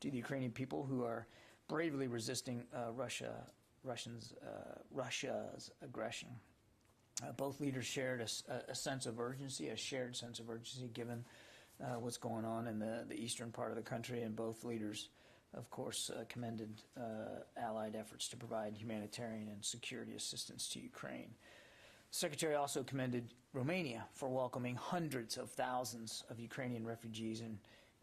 to the Ukrainian people who are bravely resisting Russia's aggression. Both leaders shared a sense of urgency, a shared sense of urgency, given what's going on in the eastern part of the country, and both leaders, of course, commended Allied efforts to provide humanitarian and security assistance to Ukraine. The Secretary also commended Romania for welcoming hundreds of thousands of Ukrainian refugees, and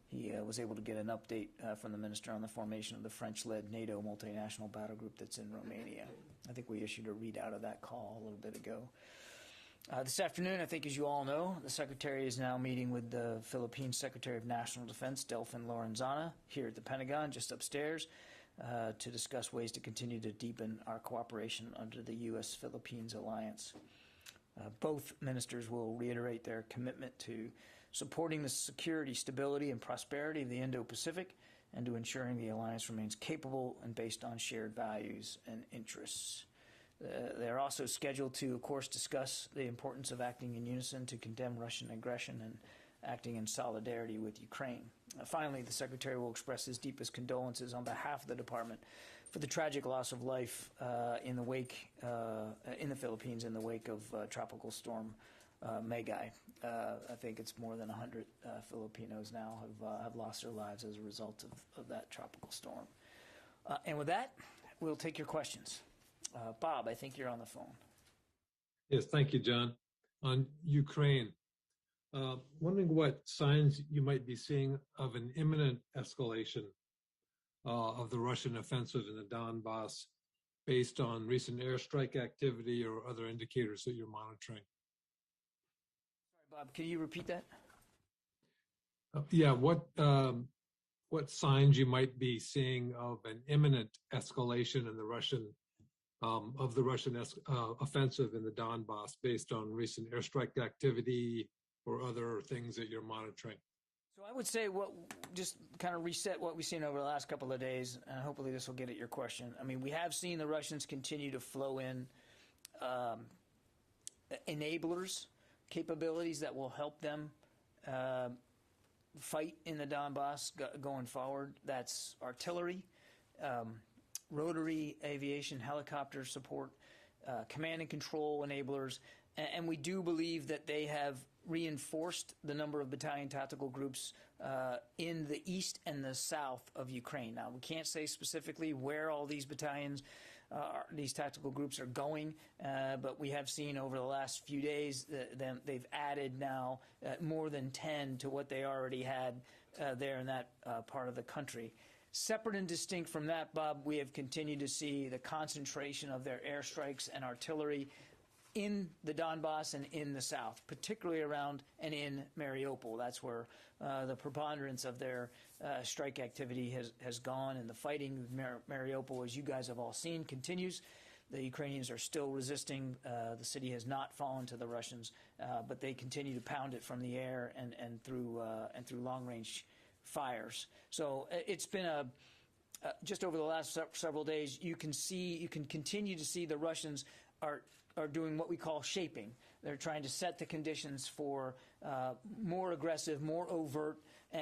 he was able to get an update from the minister on the formation of the French-led NATO multinational battle group that's in Romania. I think we issued a readout of that call a little bit ago. This afternoon, I think as you all know, the Secretary is now meeting with the Philippine Secretary of National Defense, Delfin Lorenzana, here at the Pentagon, just upstairs, to discuss ways to continue to deepen our cooperation under the U.S.-Philippines alliance. Both ministers will reiterate their commitment to supporting the security, stability, and prosperity of the Indo-Pacific and to ensuring the alliance remains capable and based on shared values and interests. They're also scheduled to, of course, discuss the importance of acting in unison to condemn Russian aggression and acting in solidarity with Ukraine. Finally, the Secretary will express his deepest condolences on behalf of the Department for the tragic loss of life in the Philippines in the wake of Tropical Storm Megai. I think it's more than 100 Filipinos now have lost their lives as a result of that tropical storm. And with that, we'll take your questions. Bob, I think you're on the phone. Yes, thank you, John. On Ukraine, wondering what signs you might be seeing of an imminent escalation of the Russian offensive in the Donbas based on recent airstrike activity or other indicators that you're monitoring. Sorry, Bob, can you repeat that? Yeah, what signs you might be seeing of an imminent escalation in the Russian offensive in the Donbas based on recent airstrike activity or other things that you're monitoring? So I would say just kind of reset what we've seen over the last couple of days, and hopefully this will get at your question. I mean, we have seen the Russians continue to flow in enablers, capabilities that will help them fight in the Donbas going forward. That's artillery, rotary aviation, helicopter support, command and control enablers, and we do believe that they have reinforced the number of battalion tactical groups in the east and the south of Ukraine. Now, we can't say specifically where all these battalions, these tactical groups are going, but we have seen over the last few days that they've added now more than 10 to what they already had there in that part of the country. Separate and distinct from that, Bob, we have continued to see the concentration of their airstrikes and artillery in the Donbas and in the south, particularly around and in Mariupol. That's where the preponderance of their strike activity has gone, and the fighting in Mariupol, as you guys have all seen, continues. The Ukrainians are still resisting. The city has not fallen to the Russians, but they continue to pound it from the air and through long-range fires. So it's been just over the last several days, you can continue to see the Russians are doing what we call shaping. They're trying to set the conditions for more aggressive, more overt,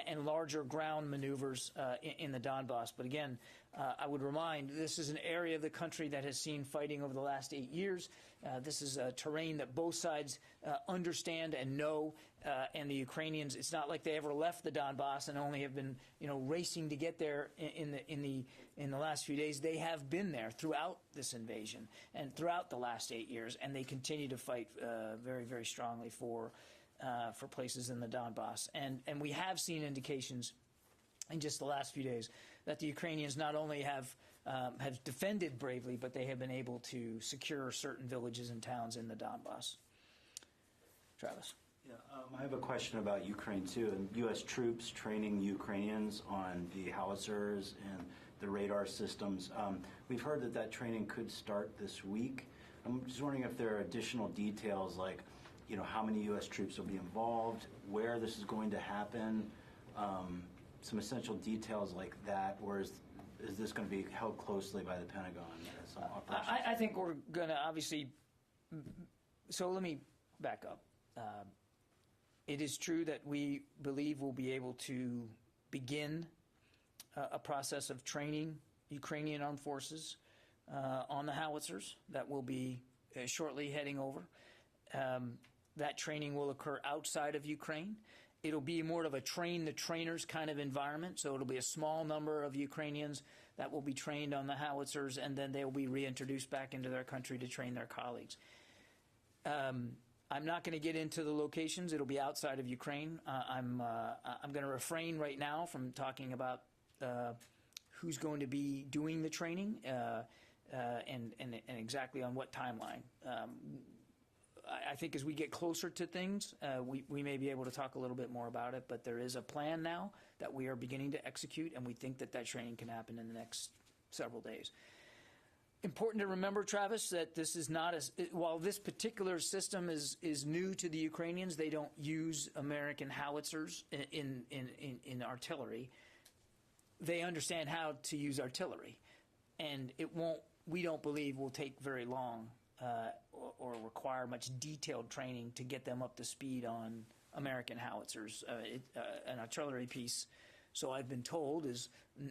and larger ground maneuvers in the Donbas. But again, I would remind, this is an area of the country that has seen fighting over the last 8 years. This is a terrain that both sides understand and know, and the Ukrainians, it's not like they ever left the Donbas and only have been, racing to get there in the last few days. They have been there throughout this invasion and throughout the last 8 years, and they continue to fight very, very strongly for places in the Donbas. And we have seen indications in just the last few days that the Ukrainians not only have defended bravely, but they have been able to secure certain villages and towns in the Donbas. Travis. Yeah, I have a question about Ukraine, too, and U.S. troops training Ukrainians on the howitzers and the radar systems. We've heard that training could start this week. I'm just wondering if there are additional details, like, how many U.S. troops will be involved, where this is going to happen, some essential details like that, or is this going to be held closely by the Pentagon? I think we're going to obviously. So let me back up. It is true that we believe we'll be able to begin a process of training Ukrainian armed forces on the howitzers that will be shortly heading over. That training will occur outside of Ukraine. It'll be more of a train the trainers kind of environment, so it'll be a small number of Ukrainians that will be trained on the howitzers, and then they'll be reintroduced back into their country to train their colleagues. I'm not going to get into the locations. It'll be outside of Ukraine. I'm going to refrain right now from talking about who's going to be doing the training and exactly on what timeline. I think as we get closer to things, we may be able to talk a little bit more about it, but there is a plan now that we are beginning to execute, and we think that that training can happen in the next several days. Important to remember, Travis, that this is not while this particular system is new to the Ukrainians, they don't use American howitzers in artillery. They understand how to use artillery, and we don't believe will take very long or require much detailed training to get them up to speed on American howitzers. An artillery piece, so I've been told, is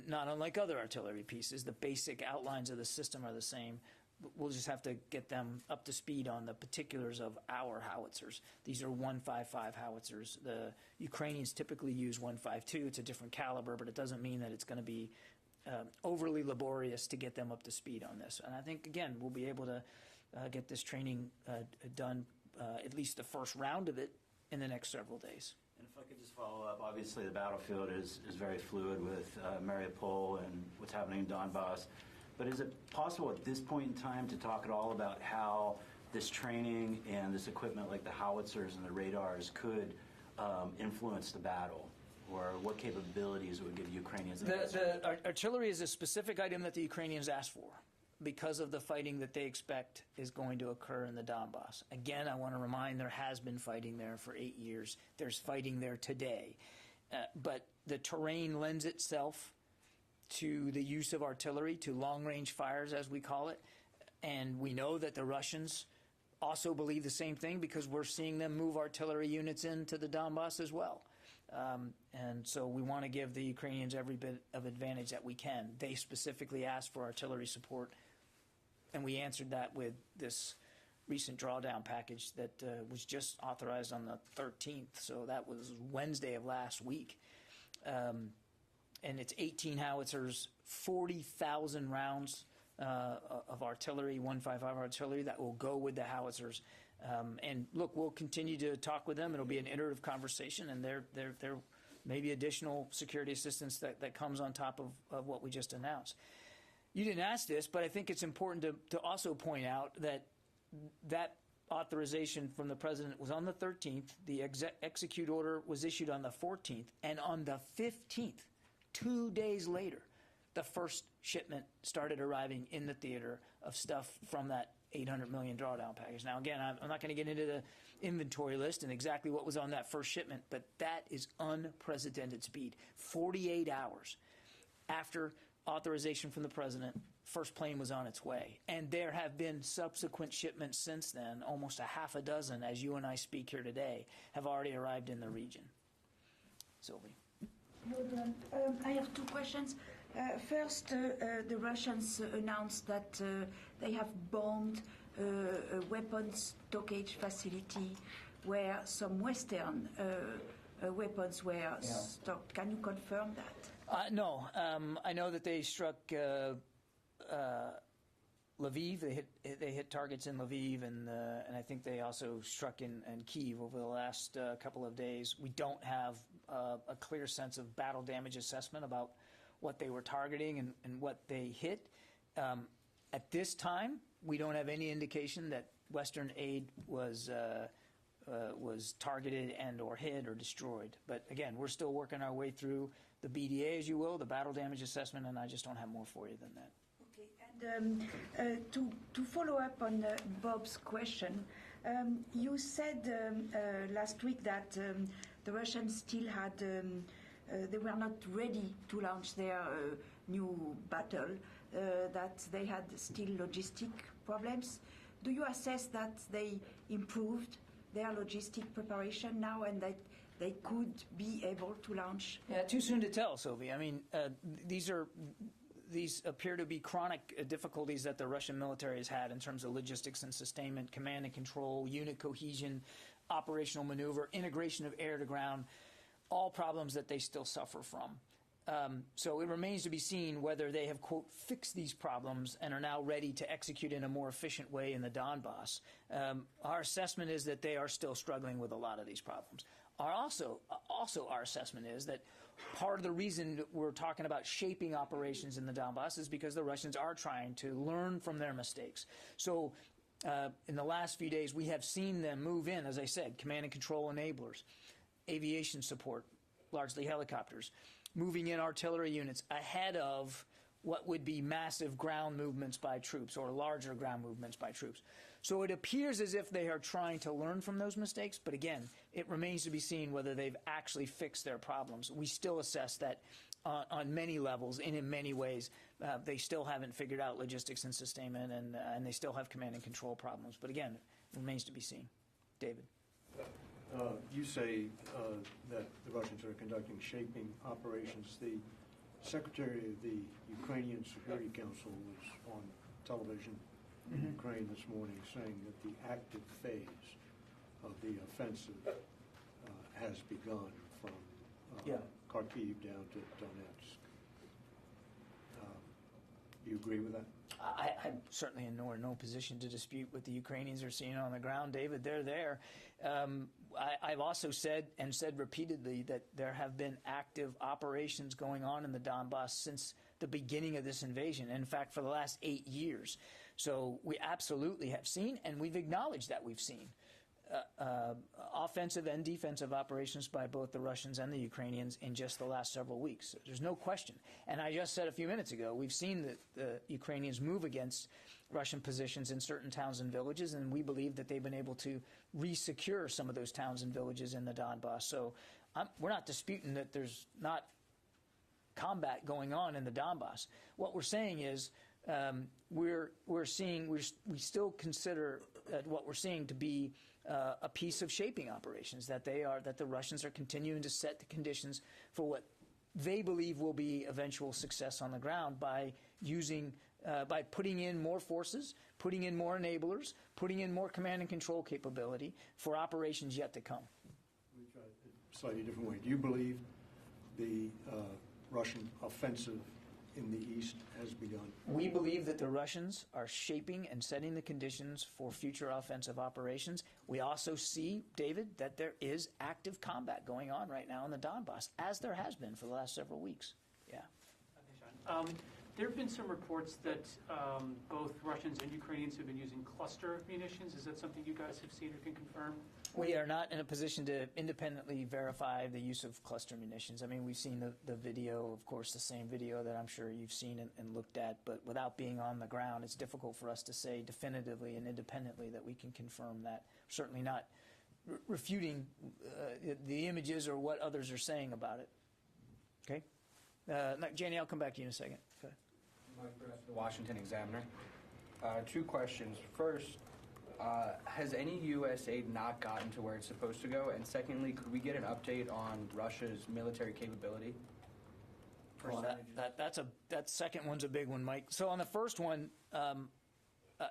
not unlike other artillery pieces. The basic outlines of the system are the same. We'll just have to get them up to speed on the particulars of our howitzers. These are 155 howitzers. The Ukrainians typically use 152. It's a different caliber, but it doesn't mean that it's going to be overly laborious to get them up to speed on this. And I think, again, we'll be able to get this training done, at least the first round of it, in the next several days. And if I could just follow up, obviously the battlefield is very fluid with Mariupol and what's happening in Donbas. But is it possible at this point in time to talk at all about how this training and this equipment like the howitzers and the radars could influence the battle? Or what capabilities it would give Ukrainians? The artillery is a specific item that the Ukrainians asked for because of the fighting that they expect is going to occur in the Donbas. Again, I want to remind there has been fighting there for 8 years. There's fighting there today. But the terrain lends itself to the use of artillery, to long-range fires, as we call it. And we know that the Russians also believe the same thing because we're seeing them move artillery units into the Donbas as well. And so we want to give the Ukrainians every bit of advantage that we can. They specifically asked for artillery support, and we answered that with this recent drawdown package that was just authorized on the 13th. So that was Wednesday of last week. And it's 18 howitzers, 40,000 rounds of artillery, 155 artillery that will go with the howitzers. And look, we'll continue to talk with them. It'll be an iterative conversation, and there may be additional security assistance that comes on top of what we just announced. You didn't ask this, but I think it's important to also point out that authorization from the president was on the 13th. The execute order was issued on the 14th, and on the 15th, 2 days later, the first shipment started arriving in the theater of stuff from that $800 million drawdown package. Now, again, I'm not going to get into the inventory list and exactly what was on that first shipment, but that is unprecedented speed. 48 hours after authorization from the president, first plane was on its way. And there have been subsequent shipments since then, almost a half a dozen, as you and I speak here today, have already arrived in the region. Sylvie. I have two questions. First, the Russians announced that they have bombed a weapons stockage facility where some Western weapons were stocked. Can you confirm that? No. I know that they struck Lviv. They hit targets in Lviv, and I think they also struck in Kyiv over the last couple of days. We don't have a clear sense of battle damage assessment about what they were targeting and what they hit. At this time, we don't have any indication that Western aid was targeted and or hit or destroyed. But again, we're still working our way through the BDA, as you will, the battle damage assessment, and I just don't have more for you than that. Okay, and to follow up on Bob's question, you said last week that the Russians still had, they were not ready to launch their new battle, that they had still logistic problems. Do you assess that they improved their logistic preparation now and that they could be able to launch? Yeah, too soon to tell, Sylvie. I mean, these appear to be chronic difficulties that the Russian military has had in terms of logistics and sustainment, command and control, unit cohesion, operational maneuver, integration of air to ground, all problems that they still suffer from. So it remains to be seen whether they have, quote, fixed these problems and are now ready to execute in a more efficient way in the Donbas. Our assessment is that they are still struggling with a lot of these problems. Also our assessment is that part of the reason that we're talking about shaping operations in the Donbas is because the Russians are trying to learn from their mistakes. So in the last few days, we have seen them move in, as I said, command and control enablers, aviation support, largely helicopters, moving in artillery units ahead of what would be massive ground movements by troops or larger ground movements by troops. So it appears as if they are trying to learn from those mistakes, but again, it remains to be seen whether they've actually fixed their problems. We still assess that on many levels and in many ways, they still haven't figured out logistics and sustainment, and they still have command and control problems. But again, it remains to be seen. David. You say that the Russians are conducting shaping operations. The Secretary of the Ukrainian Security Council was on television in Ukraine this morning saying that the active phase of the offensive has begun from Kharkiv down to Donetsk. Do you agree with that? I'm certainly in no position to dispute what the Ukrainians are seeing on the ground, David. They're there. I've also said repeatedly that there have been active operations going on in the Donbas since the beginning of this invasion. In fact, for the last 8 years. So we absolutely have seen, and we've acknowledged that we've seen offensive and defensive operations by both the Russians and the Ukrainians in just the last several weeks. There's no question. And I just said a few minutes ago, we've seen the Ukrainians move against Russian positions in certain towns and villages, and we believe that they've been able to re-secure some of those towns and villages in the Donbas. So we're not disputing that there's not combat going on in the Donbas. What we're saying is we still consider what we're seeing to be a piece of shaping operations, that the Russians are continuing to set the conditions for what they believe will be eventual success on the ground by putting in more forces, putting in more enablers, putting in more command and control capability for operations yet to come. Let me try it a slightly different way. Do you believe the Russian offensive in the east has begun? We believe that the Russians are shaping and setting the conditions for future offensive operations. We also see, David, that there is active combat going on right now in the Donbas, as there has been for the last several weeks. Yeah. There have been some reports that both Russians and Ukrainians have been using cluster munitions. Is that something you guys have seen or can confirm? We are not in a position to independently verify the use of cluster munitions. I mean, we've seen the video, of course, the same video that I'm sure you've seen and looked at, but without being on the ground, it's difficult for us to say definitively and independently that we can confirm that. Certainly not refuting the images or what others are saying about it. Okay? Janie, I'll come back to you in a second. Okay. Mike Bress, the Washington Examiner. 2 questions. First, has any U.S. aid not gotten to where it's supposed to go? And secondly, could we get an update on Russia's military capability? Well, that second one's a big one, Mike. So on the first one,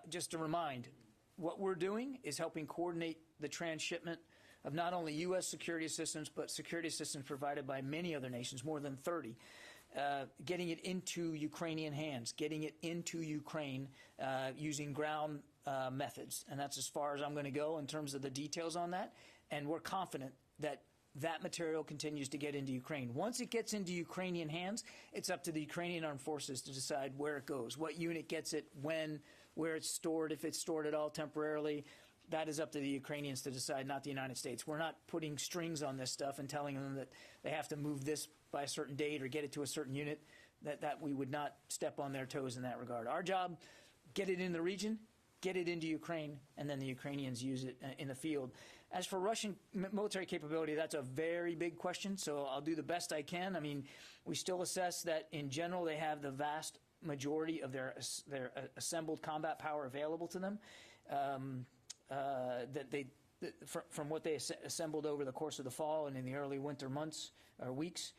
just to remind, what we're doing is helping coordinate the transshipment of not only U.S. security assistance, but security assistance provided by many other nations, more than 30. Getting it into Ukrainian hands, getting it into Ukraine using ground methods. And that's as far as I'm going to go in terms of the details on that. And we're confident that that material continues to get into Ukraine. Once it gets into Ukrainian hands, it's up to the Ukrainian armed forces to decide where it goes, what unit gets it, when, where it's stored, if it's stored at all temporarily. That is up to the Ukrainians to decide, not the United States. We're not putting strings on this stuff and telling them that they have to move this by a certain date or get it to a certain unit, that we would not step on their toes in that regard. Our job, get it in the region, get it into Ukraine, and then the Ukrainians use it in the field. As for Russian military capability, that's a very big question, so I'll do the best I can. I mean, we still assess that in general they have the vast majority of their assembled combat power available to them. That from what they assembled over the course of the fall and in the early winter months or weeks,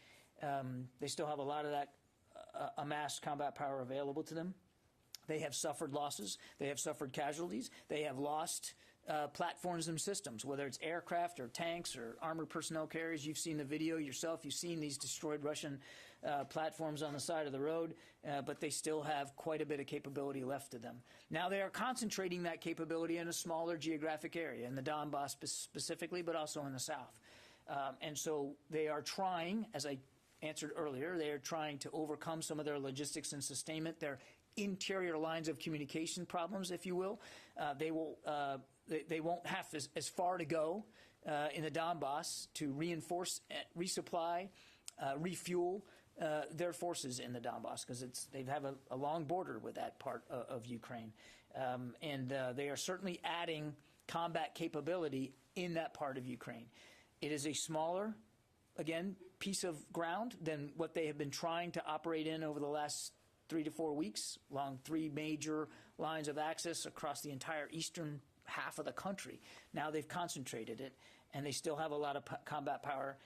they still have a lot of that amassed combat power available to them. They have suffered losses. They have suffered casualties. They have lost platforms and systems, whether it's aircraft or tanks or armored personnel carriers. You've seen the video yourself. You've seen these destroyed Russian platforms on the side of the road, but they still have quite a bit of capability left to them. Now they are concentrating that capability in a smaller geographic area, in the Donbas specifically, but also in the south. And so they are trying, as I answered earlier, they are trying to overcome some of their logistics and sustainment, their interior lines of communication problems, if you will. They won't have as far to go in the Donbas to reinforce, resupply, refuel their forces in the Donbas, because they have a long border with that part of Ukraine. And they are certainly adding combat capability in that part of Ukraine. It is a smaller, again, piece of ground than what they have been trying to operate in over the last 3 to 4 weeks, along 3 major lines of access across the entire eastern half of the country. Now they've concentrated it, and they still have a lot of combat power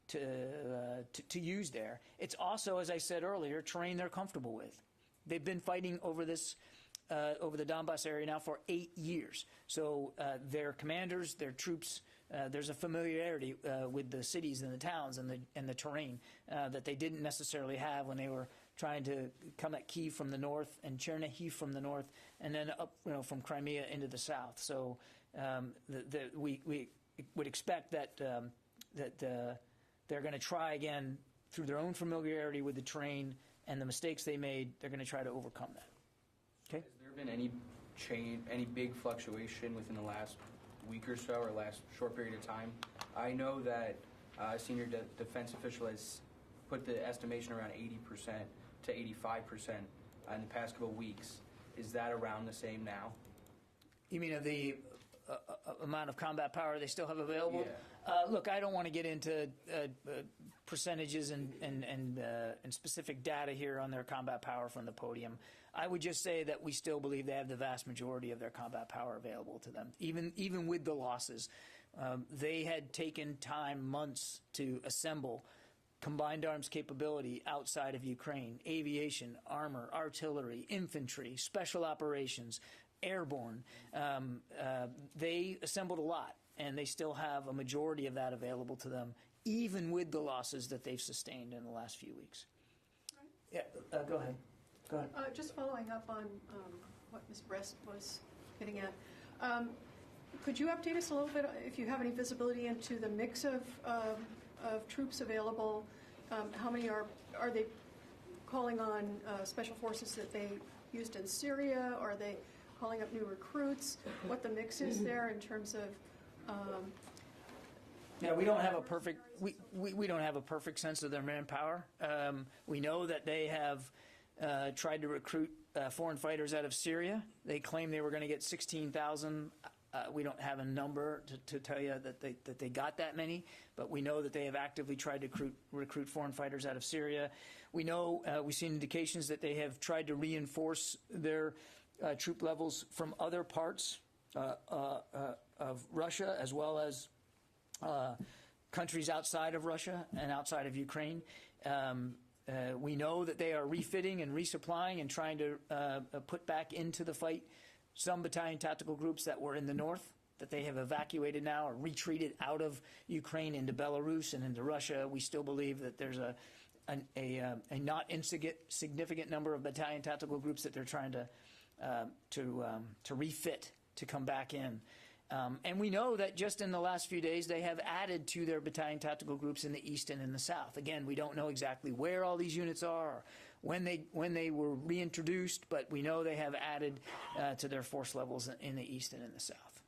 to use there. It's also, as I said earlier, terrain they're comfortable with. They've been fighting over this, over the Donbas area now for 8 years. So their commanders, their troops, there's a familiarity with the cities and the towns and the terrain that they didn't necessarily have when they were trying to come at Kyiv from the north and Chernihiv from the north, and then up, from Crimea into the south. So we would expect that they're going to try again through their own familiarity with the terrain and the mistakes they made. They're going to try to overcome that. Okay. Has there been any change, any big fluctuation within the last week or so, or last short period of time? I know that a senior defense official has put the estimation around 80% to 85% in the past couple of weeks. Is that around the same now? You mean of the amount of combat power they still have available? Yeah. Look, I don't want to get into percentages and specific data here on their combat power from the podium. I would just say that we still believe they have the vast majority of their combat power available to them, even with the losses. They had taken time, months, to assemble combined arms capability outside of Ukraine: aviation, armor, artillery, infantry, special operations, airborne. They assembled a lot, and they still have a majority of that available to them, even with the losses that they've sustained in the last few weeks. Yeah, go ahead. Go ahead. Just following up on what Ms. Brest was getting at, could you update us a little bit, if you have any visibility into the mix of troops available? How many are they calling on special forces that they used in Syria? Are they calling up new recruits? What the mix is there in terms of? Yeah, we don't have a perfect we don't have a perfect sense of their manpower. We know that they have tried to recruit foreign fighters out of Syria. They claim they were going to get 16,000. We don't have a number to tell you that they got that many, but we know that they have actively tried to recruit foreign fighters out of Syria. We know we've seen indications that they have tried to reinforce their troop levels from other parts of Russia, as well as countries outside of Russia and outside of Ukraine. We know that they are refitting and resupplying and trying to put back into the fight some battalion tactical groups that were in the north, that they have evacuated now or retreated out of Ukraine into Belarus and into Russia. We still believe that there's a not insignificant number of battalion tactical groups that they're trying to refit to come back in. And we know that just in the last few days, they have added to their battalion tactical groups in the east and in the south. Again, we don't know exactly where all these units are, or when they were reintroduced, but we know they have added to their force levels in the east and in the south.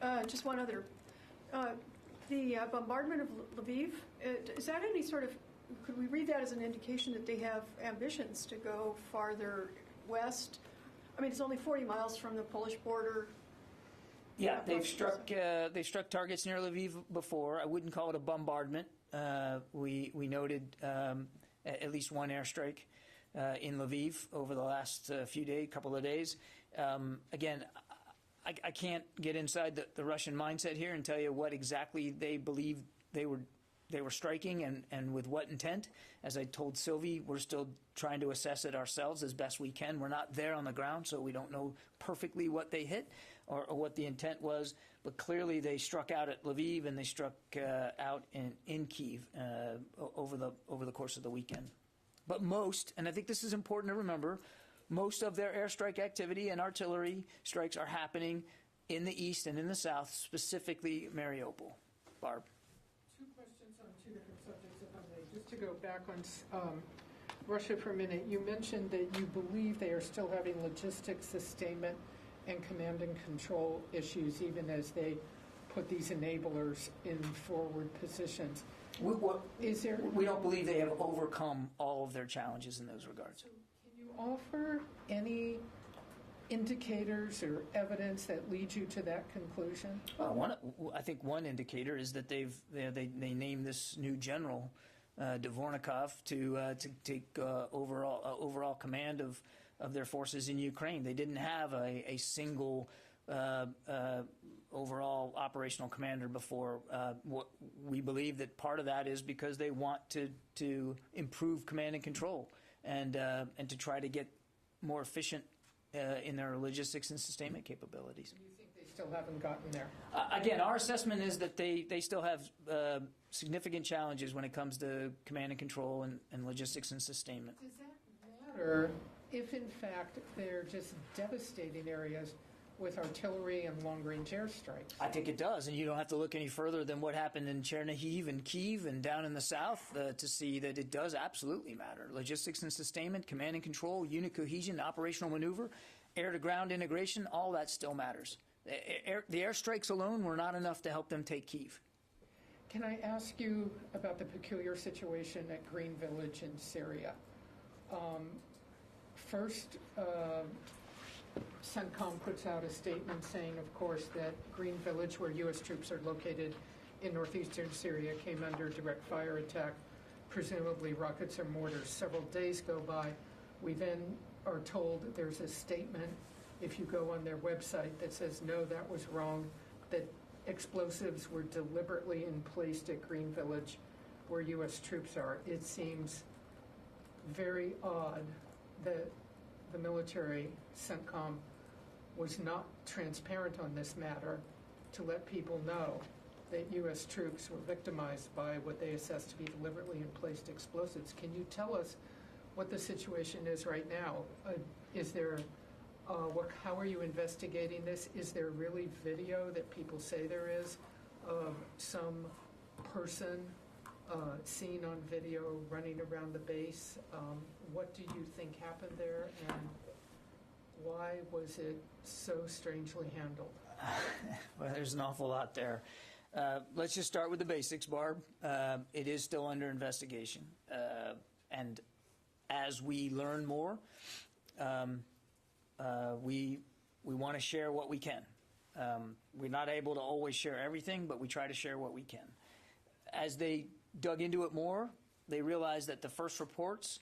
And just one other, the bombardment of Lviv, is that any sort of, could we read that as an indication that they have ambitions to go farther west? I mean, it's only 40 miles from the Polish border. Yeah, they've struck targets near Lviv before. I wouldn't call it a bombardment. We noted at least one airstrike in Lviv over the last couple of days. Again, I can't get inside the Russian mindset here and tell you what exactly they believe they were striking and with what intent. As I told Sylvie, we're still trying to assess it ourselves as best we can. We're not there on the ground, so we don't know perfectly what they hit or what the intent was. But clearly they struck out at Lviv and they struck out in Kyiv over the course of the weekend. But most, and I think this is important to remember, most of their airstrike activity and artillery strikes are happening in the east and in the south, specifically Mariupol. Barb. Two questions on two different subjects, if I may. Just to go back on Russia for a minute, you mentioned that you believe they are still having logistics, sustainment, and command and control issues, even as they put these enablers in forward positions. We don't believe they have overcome all of their challenges in those regards. So can you offer any indicators or evidence that leads you to that conclusion? I think one indicator is that they named this new general, Dvornikov, to take overall command of their forces in Ukraine. They didn't have a single overall operational commander before. We believe that part of that is because they want to improve command and control and to try to get more efficient in their logistics and sustainment capabilities. You think they still haven't gotten there? Again, our assessment is that they still have significant challenges when it comes to command and control and logistics and sustainment. Does that matter if, in fact, they're just devastating areas with artillery and long-range airstrikes? I think it does, and you don't have to look any further than what happened in Chernihiv and Kyiv and down in the south to see that it does absolutely matter. Logistics and sustainment, command and control, unit cohesion, operational maneuver, air-to-ground integration, all that still matters. The airstrikes alone were not enough to help them take Kyiv. Can I ask you about the peculiar situation at Green Village in Syria? First, CENTCOM puts out a statement saying, of course, that Green Village, where U.S. troops are located in northeastern Syria, came under direct fire attack, presumably rockets or mortars. Several days go by. We then are told that there's a statement, if you go on their website, that says, no, that was wrong, that explosives were deliberately placed at Green Village, where U.S. troops are. It seems very odd that the military, CENTCOM, was not transparent on this matter to let people know that U.S. troops were victimized by what they assessed to be deliberately placed explosives. Can you tell us what the situation is right now? Is there, how are you investigating this? Is there really video that people say there is of some person seen on video running around the base? What do you think happened there, and why was it so strangely handled? Well, there's an awful lot there. Let's just start with the basics, Barb. It is still under investigation. And as we learn more, we want to share what we can. We're not able to always share everything, but we try to share what we can. As they dug into it more, they realized that the first reports,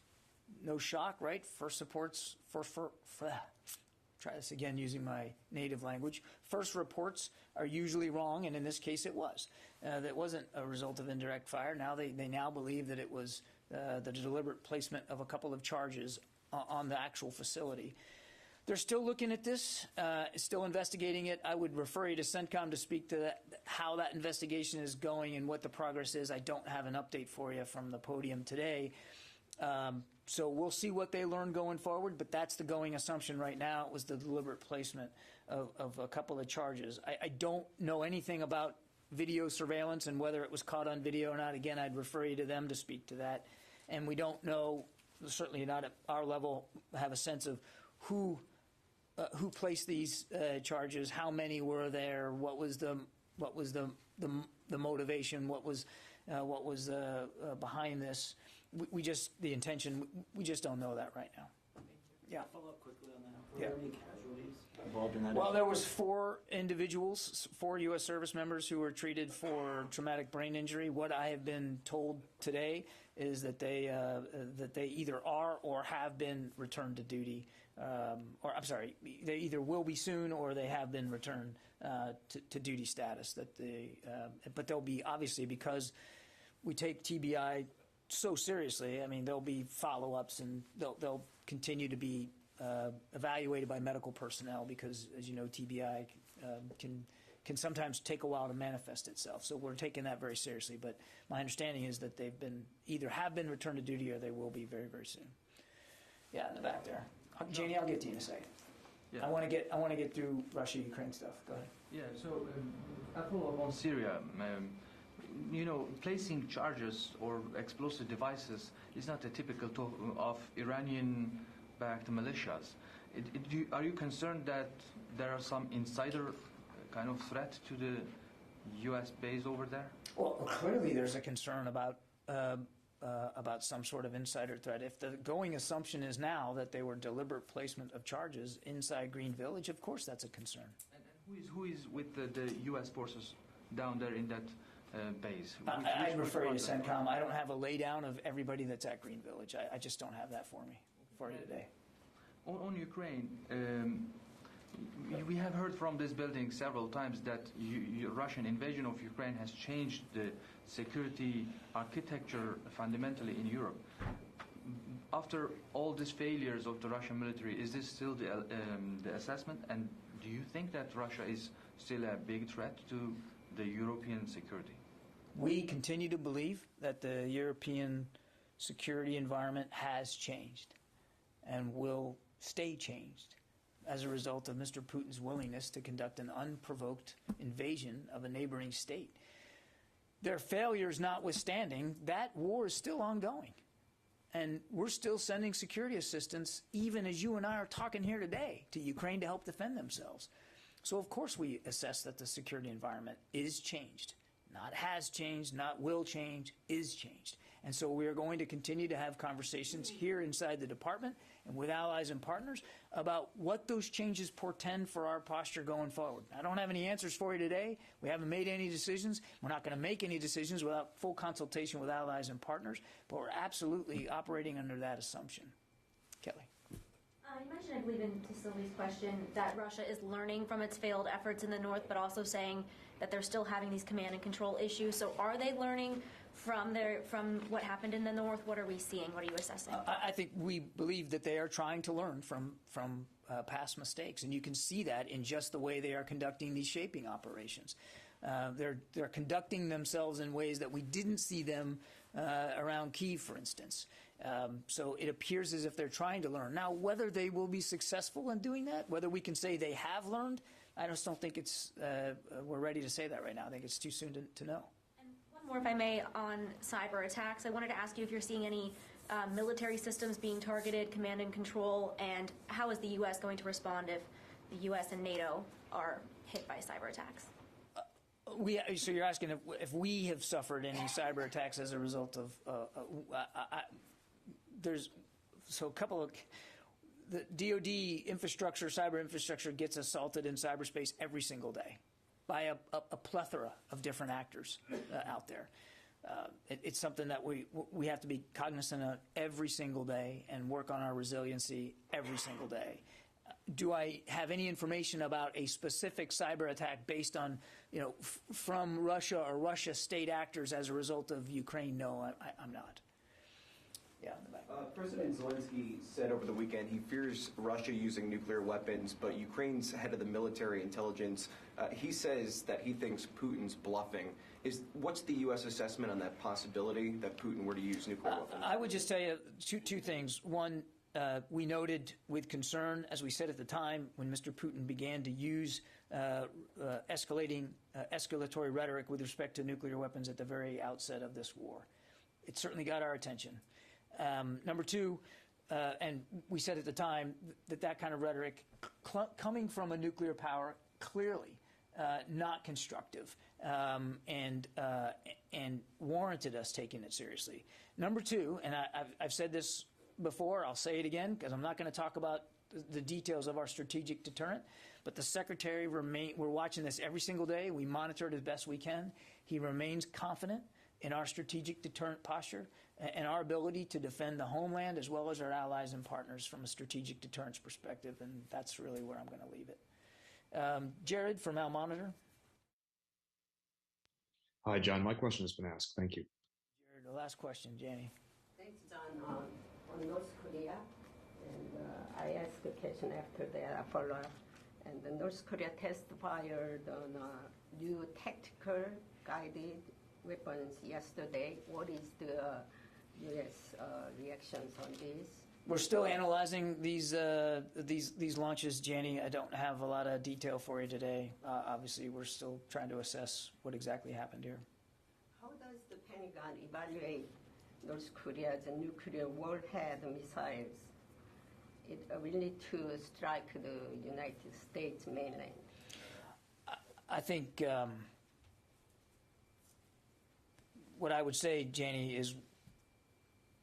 no shock, right? First reports, try this again using my native language. First reports are usually wrong, and in this case it was. That wasn't a result of indirect fire. Now they now believe that it was the deliberate placement of a couple of charges on the actual facility. They're still looking at this, still investigating it. I would refer you to CENTCOM to speak to that, how that investigation is going and what the progress is. I don't have an update for you from the podium today. So we'll see what they learn going forward, but that's the going assumption right now. It was the deliberate placement of a couple of charges. I don't know anything about video surveillance and whether it was caught on video or not. Again, I'd refer you to them to speak to that. And we don't know, certainly not at our level, have a sense of who placed these charges, how many were there, what was the motivation, what was behind this. We just the intention. We just don't know that right now. Yeah. Follow up quickly on that. Were there any casualties involved in that? Well, there was 4 individuals, 4 U.S. service members who were treated for traumatic brain injury. What I have been told today is that they either are or have been returned to duty, or I'm sorry, they either will be soon or they have been returned to duty status. But they'll be, obviously, because we take TBI so seriously. I mean, there'll be follow-ups, and they'll continue to be evaluated by medical personnel because, as you know, TBI can sometimes take a while to manifest itself. So we're taking that very seriously. But my understanding is that they've been either have been returned to duty or they will be very, very soon. Yeah, in the back there. Janie, I'll get to you in a second. Yeah. I want to get through Russia-Ukraine stuff. Go ahead. Yeah. So a follow-up on Syria. Placing charges or explosive devices is not a typical of Iranian-backed militias. Are you concerned that there are some insider kind of threat to the U.S. base over there? Well, clearly there's a concern about some sort of insider threat. If the going assumption is now that they were deliberate placement of charges inside Green Village, of course that's a concern. And who is with the U.S. forces down there in that base? I refer you to CENTCOM. I don't have a laydown of everybody that's at Green Village. I just don't have that for you today. On Ukraine, we have heard from this building several times that Russian invasion of Ukraine has changed the security architecture fundamentally in Europe. After all these failures of the Russian military, is this still the assessment? And do you think that Russia is still a big threat to the European security? We continue to believe that the European security environment has changed and will stay changed as a result of Mr. Putin's willingness to conduct an unprovoked invasion of a neighboring state. Their failures notwithstanding, that war is still ongoing. And we're still sending security assistance, even as you and I are talking here today, to Ukraine to help defend themselves. So, of course, we assess that the security environment is changed. Not has changed, not will change, is changed. And so we are going to continue to have conversations here inside the department and with allies and partners about what those changes portend for our posture going forward. I don't have any answers for you today. We haven't made any decisions. We're not going to make any decisions without full consultation with allies and partners, but we're absolutely operating under that assumption. Kelly. You mentioned, I believe, to Sylvie's question, that Russia is learning from its failed efforts in the north, but also saying that they're still having these command and control issues. So are they learning from what happened in the north? What are we seeing? What are you assessing? I think we believe that they are trying to learn from past mistakes, and you can see that in just the way they are conducting these shaping operations. They're conducting themselves in ways that we didn't see them around Kyiv, for instance. So it appears as if they're trying to learn. Now, whether they will be successful in doing that, whether we can say they have learned, I just don't think we're ready to say that right now. I think it's too soon to know. And one more, if I may, on cyber attacks. I wanted to ask you if you're seeing any military systems being targeted, command and control, and how is the U.S. going to respond if the U.S. and NATO are hit by cyber attacks? So you're asking if we have suffered any cyber attacks as a result of a couple of the DoD infrastructure, cyber infrastructure gets assaulted in cyberspace every single day by a plethora of different actors out there. It's something that we have to be cognizant of every single day and work on our resiliency every single day. Do I have any information about a specific cyber attack based on, from Russia or Russia state actors as a result of Ukraine? No, I'm not. Yeah, in the back. President Zelensky said over the weekend he fears Russia using nuclear weapons, but Ukraine's head of the military intelligence, he says that he thinks Putin's bluffing. What's the U.S. assessment on that possibility that Putin were to use nuclear weapons? I would just tell you two things. One, we noted with concern, as we said at the time, when Mr. Putin began to use escalatory rhetoric with respect to nuclear weapons at the very outset of this war. It certainly got our attention. Number two, and we said at the time that kind of rhetoric coming from a nuclear power, clearly not constructive and warranted us taking it seriously. Number two, and I've said this before, I'll say it again because I'm not going to talk about the details of our strategic deterrent, but the Secretary we're watching this every single day. We monitor it as best we can. He remains confident in our strategic deterrent posture. and our ability to defend the homeland as well as our allies and partners from a strategic deterrence perspective, and that's really where I'm going to leave it. Jared from Al Monitor. Hi, John. My question has been asked. Thank you. Jared, the last question, Janie. Thanks, John. On North Korea, and I asked a question after that, a follow-up. And the North Korea testified on new tactical guided weapons yesterday. What is the U.S. reactions on this? We're still analyzing these launches, Janie. I don't have a lot of detail for you today. Obviously, we're still trying to assess what exactly happened here. How does the Pentagon evaluate North Korea's nuclear warhead missiles? It really to strike the United States mainland? I think what I would say, Janie, is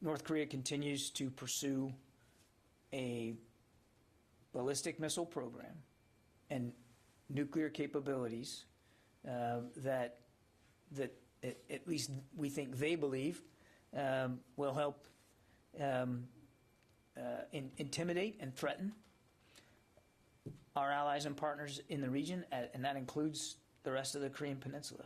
North Korea continues to pursue a ballistic missile program and nuclear capabilities that at least we think they believe will help intimidate and threaten our allies and partners in the region, and that includes the rest of the Korean Peninsula.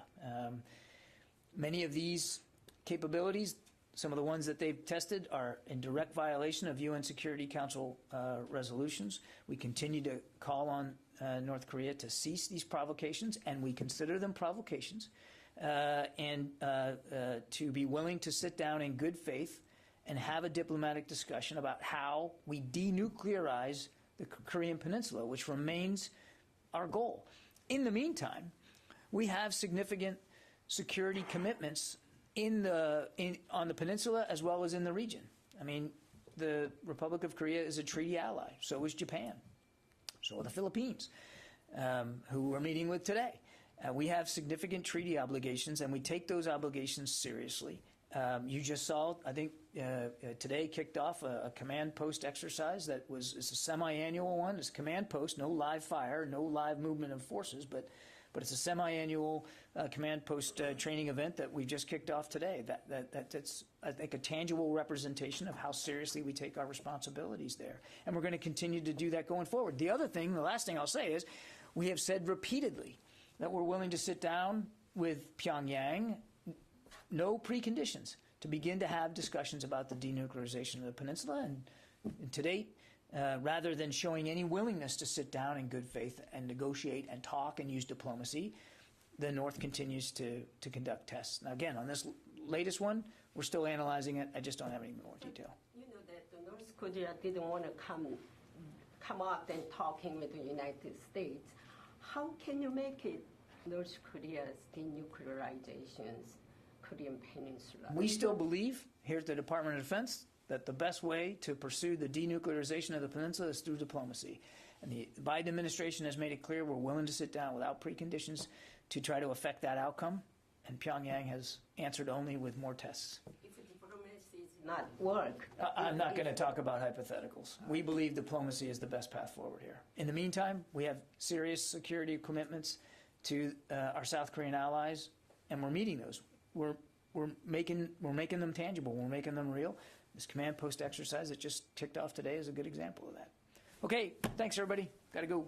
Many of these capabilities, some of the ones that they've tested, are in direct violation of UN Security Council resolutions. We continue to call on North Korea to cease these provocations, and we consider them provocations, and to be willing to sit down in good faith and have a diplomatic discussion about how we denuclearize the Korean Peninsula, which remains our goal. In the meantime, we have significant security commitments on the peninsula as well as in the region. I mean, the Republic of Korea is a treaty ally. So is Japan. So are the Philippines, who we're meeting with today. We have significant treaty obligations, and we take those obligations seriously. You just saw, I think, today kicked off a command post exercise that is a semi-annual one. It's a command post, no live fire, no live movement of forces, but it's a semi-annual command post training event that we just kicked off today. That's, I think, a tangible representation of how seriously we take our responsibilities there. And we're going to continue to do that going forward. The last thing I'll say is we have said repeatedly that we're willing to sit down with Pyongyang, no preconditions, to begin to have discussions about the denuclearization of the peninsula. And to date, rather than showing any willingness to sit down in good faith and negotiate and talk and use diplomacy, the North continues to conduct tests. Now, again, on this latest one, we're still analyzing it. I just don't have any more detail. You know that the North Korea didn't want to come out and talking with the United States. How can you make it North Korea's denuclearizations Korean Peninsula? We still believe here at the Department of Defense that the best way to pursue the denuclearization of the peninsula is through diplomacy. And the Biden administration has made it clear we're willing to sit down without preconditions to try to affect that outcome. And Pyongyang has answered only with more tests. If diplomacy does not work... I'm not going to talk about hypotheticals. We believe diplomacy is the best path forward here. In the meantime, we have serious security commitments to our South Korean allies, and we're meeting those. We're making them tangible. We're making them real. This command post exercise that just kicked off today is a good example of that. Okay, thanks everybody. Got to go.